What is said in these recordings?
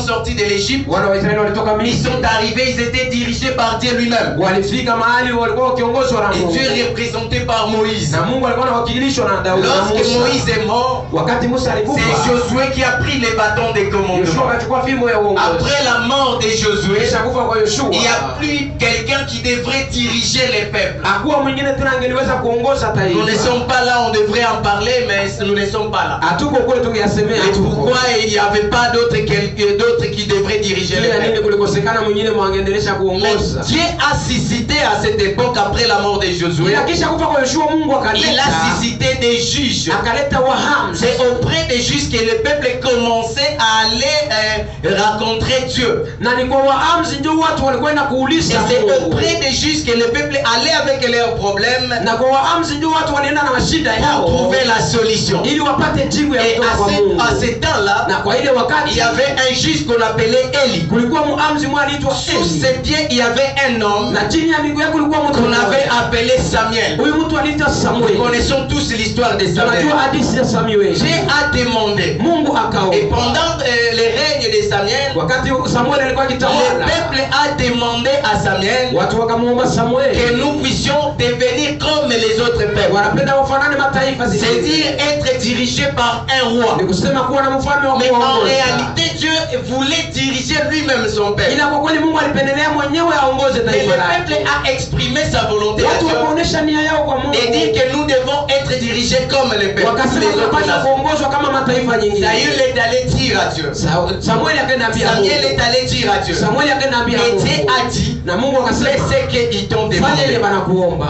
sortis de l'Égypte, wana wa Israeli walitoka ils Misri, sont arrivés, ils étaient dirigés par Dieu lui-même. walifika mahali walikuwa wakiongozwa na Et Mungu, Dieu est représenté par Moïse. na Mungu alikuwa anawakilishwa na Daudi na Lorsque Musa. Moïse est mort, Wakati Musa c'est alikufa, Josué qui a pris les bâtons des Yoshua commandements. akachukua fimbo ya uongozi. Après la mort de Josué, Kisha kufa kwa Yoshua, il n'y a plus quelqu'un qui devrait diriger les peuples. hakuwa mwingine tena angeliweza kuongoza Nous ne taifa. sommes pas là, on devrait en parler, mais nous ne sommes pas là. Hatuko kule tungeyasemea Et hatuko. pourquoi il n'y avait pas d'autres qui devraient diriger les Ile nini peuples? kulikosekana mwingine mwangendelesha Mais kuongoza. Dieu a suscité à cette époque, après la mort de Josué, Ila kisha kufa kwa Yoshua, Mungu il a akaleta suscité des juges. akaleta wahamzi. C'est auprès des juges que le peuple commençait à aller rencontrer Dieu. Na ni kwa wahamzi ndio watu walikwenda Et kuuliza c'est Mungu. auprès des juges que le peuple allait avec leurs problèmes Na kwa wahamzi ndio watu walienda na mashida pour yao trouver la solution. ili wapate jibu ya Et kutoka kwa Mungu. à ce temps-là, Na kwa ile il wakati y avait un juge qu'on appelait Élie. kulikuwa muhamzi mmoja aliitwa Sous Eli, ses pieds, il y avait un homme na chini ya miguu yake kulikuwa mtu qu'on avait mmoja. appelé Samuel. Huyu mtu aliitwa Nous Samueli. connaissons tous l'histoire de Samuel. Tunajua hadithi ya Samueli. Dieu a demandé. Mungu Et akaomba. pendant le règne de Samuel, Wakati Samueli alikuwa le akitawala, peuple a demandé à Samuel watu wakamuomba Samueli, que nous puissions devenir comme les autres peuples. wanapenda wafanane mataifa zingine. C'est-à-dire être dirigé par un roi. Ni kusema kuwa na mfalme wa Mais en kuongoza. réalité, Dieu voulait diriger lui-même son peuple. Ila kwa kweli Mungu alipendelea mwenyewe aongoze Et le taifa peuple lake. a exprimé sa volonté à Watu Dieu wakaonesha nia yao kwa et dit Mungu, que nous devons être dirigés comme les peuples. wakasema Les autres tunapaswa nations. kuongozwa kama mataifa nyingine. Saül est allé dire à Dieu. Samueli akaenda ambia Samuel Mungu. est allé dire à Dieu. Samueli akaenda ambia Et Mungu. Dieu a dit, Na Mungu fais akasema ce qu'ils t'ont fanya ile demandé. banakuomba.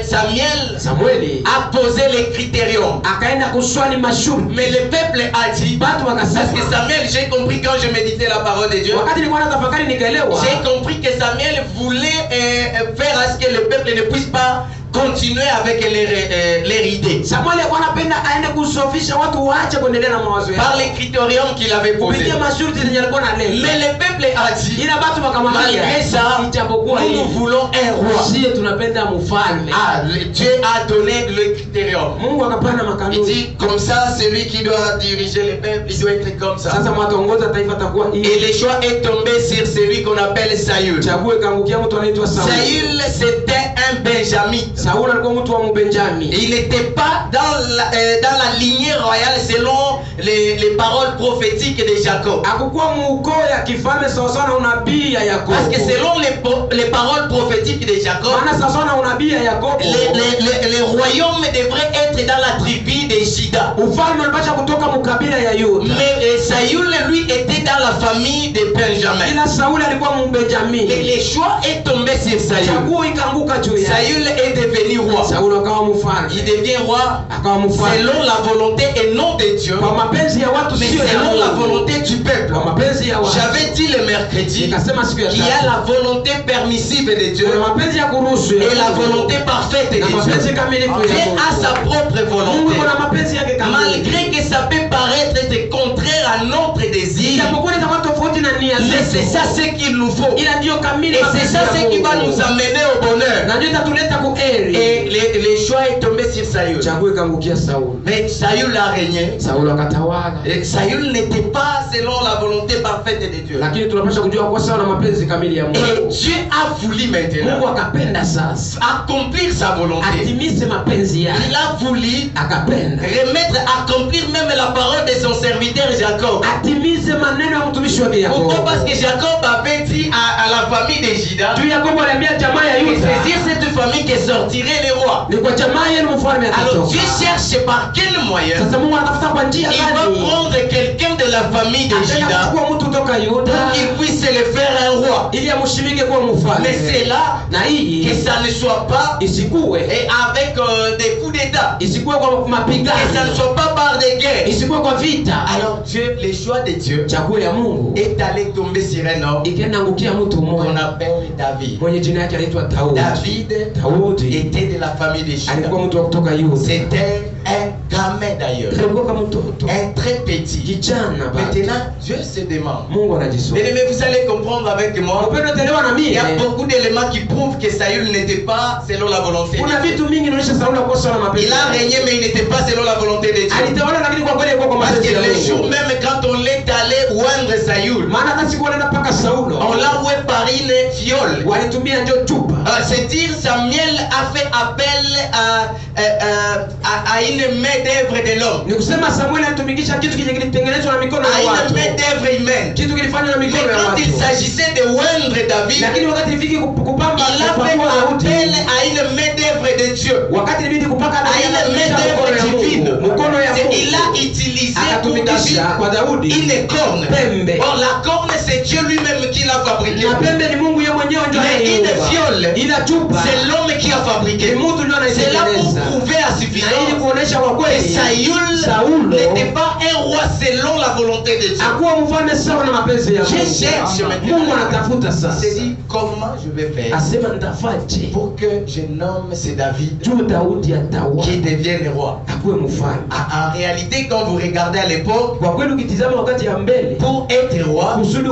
Samuel Samueli a posé les critériums. akaenda kuswali masharti. Mais le peuple a dit, Watu parce que wakasema, Samuel, j'ai compris quand je méditais la parole de Dieu, wakati nilikuwa natafakari nikaelewa, j'ai compris que Samuel voulait faire à ce que le peuple ne puisse pas continuer avec leur idée. Samueli alikuwa anapenda aende kusofisha watu waache kuendelea na mawazo yao. Par les critériums qu'il avait posés. Kupitia masharti zenye alikuwa analeta. Mais le peuple a dit, Ila watu wakamwambia, malgré ça, ijapokuwa nous hivi, voulons un roi. sisi tunapenda mfalme. Dieu a donné le critérium. Mungu akapana Il makanuni. dit, comme ça, celui qui doit diriger le peuple, il doit être comme ça. Sasa mwatongoza taifa takuwa Et hivi. le choix est tombé sur celui qu'on appelle Saül. Chague kaangukia mtu anaitwa Sauli. Saül, c'était un benjamite. Sauli alikuwa mtu wa Mbenjamini. Il n'était pas dans la lignée royale selon les paroles prophétiques de Jacob. Hakukuwa muukoo ya kifalme sawa sawa na unabii ya Yakobo. Parce que selon les paroles prophétiques de Jacob, Maana sawa sawa na unabii ya Yakobo, les royaumes devraient être dans la tribu de Juda. ufalme unapaswa kutoka mkabila ya Yuda. Mais Saül, lui, était dans la famille de Benjamin. Ila Sauli alikuwa Mbenjamini. Mais le choix est tombé sur Saül. Chaguo ikaanguka juu yake. Saül est devenu roi. Sauli akawa Il mfalme. devient roi Akawa mfalme. selon la volonté et non de Dieu, Kwa mapenzi ya watu mais sio ya selon la Mungu. volonté du peuple. Kwa mapenzi ya watu. J'avais dit le mercredi, Nikasema siku ya il y a tatu. la volonté permissive de Dieu Kuna mapenzi ya kuruhusu et la volonté parfaite de na mapenzi Dieu. kamilifu ya Dieu Mungu. a sa propre Mungu volonté. kuna mapenzi yake kamili. Malgré que ça peut paraître être contraire à notre désir, Japokuwa itakuwa tofauti na nia mais zetu. c'est ça ce qu'il nous faut. Ila ndio kamili Et c'est mapenzi ça ya ce qui va Mungu. nous amener au bonheur. Na ndio itatuleta kuheri. Et le choix est tombé sur Saül. Chaguo ikaangukia Sauli. Mais Saül a régné. Sauli akatawala. Et Saül n'était pas selon la volonté parfaite de Dieu. Lakini tunapaswa kujua kwa sawa na mapenzi kamili ya Et Mungu. Dieu a voulu maintenant Mungu akapenda sasa accomplir sa volonté. atimize mapenzi yake. Il a voulu Akapenda remettre, accomplir même la parole de son serviteur Jacob. atimize maneno ya mtumishi wake Yakobo. Pourquoi? Parce que Jacob avait dit à la famille de Juda Juu Yakobo aliambia jamaa ya que Yuda, c'est sur cette famille que sortirait le roi. ni kwa jamaa yenu mfalme Alors Dieu atatoka. cherche par quel moyen Sasa Mungu anatafuta kwa njia il va gani prendre quelqu'un de la famille de atenda Juda kuchukua mtu toka Yuda pour qu'il puisse le faire un roi. ili amshimike kuwa Mais mfalme. c'est là Na que hii ça ne soit pas isikuwe avec des coups d'état, isikuwe kwa que ça ne mapigano, soit pas par des guerres. isikuwe kwa vita. Alors Dieu, le choix de Dieu Chaguo ya Mungu est allé tomber sur un homme ikaenda angukia mtu qu'on mmoja appelle David. mwenye jina yake anaitwa Daudi. David Daudi était de la famille de alikuwa Juda. mtu wa kutoka Yuda. C'était un gamin d'ailleurs, Alikuwa kama mtoto un très petit. kijana bado. Maintenant, Dieu se demande. Mungu anajisoma. Mais vous allez comprendre avec moi. Upendo telewa na Il mimi. y a beaucoup d'éléments qui prouvent que Saül n'était pas selon la volonté de Kuna Dieu. vitu mingi inaonyesha Sauli hakuwa sawa na mapenzi. Il a régné mais il n'était pas selon la volonté de Dieu. Alitawala lakini kwa kweli ilikuwa kwa Parce mapenzi que ya le jour Mungu. même quand on l'est allé oindre Saül, maana hata siku wanaenda mpaka Saulo on l'a oué par une fiole. walitumia njo chupa. C'est dire Samuel a fait appel à une main d'œuvre de l'homme, Ni kusema Samuel alitumikisha kitu kile kilitengenezwa na mikono à ya une watu, main d'œuvre humaine. kitu kilifanywa na Mais mikono ya quand il watu. s'agissait de oindre David, Lakini wakati ilifiki kupamba il a fait kupakua appel Daudi, à une main d'œuvre de Dieu, wakati ilibidi kupaka à Daudi une main anatumikisha d'œuvre divine. mkono ya Mungu. Il a utilisé pour Akatumikisha kwa David Daudi une corne. pembe. Or la corne c'est Dieu lui-même qui l'a fabriquée. Na pembe ni Mungu yeye mwenyewe ndio Mais une anaiumba. fiole, Ila chupa c'est l'homme qui a ni fabriqué. mtu ndio C'est là pour anaitengeneza. prouver à Na ili suffisance kuonesha kwa que kweli Saül Saulo n'était pas un roi selon la volonté de Dieu. akuwa mfalme sawa na mapenzi ya Je Mungu. cherche maintenant. Mungu anatafuta Il sasa. s'est dit comment je vais faire Asema nitafaje pour que je nomme ce David juu Daudi atawa qui devienne roi. akuwe mfalme. En réalité, quand vous regardez à l'époque, Kwa kweli ukitizama wakati ya mbele pour être roi, kusudi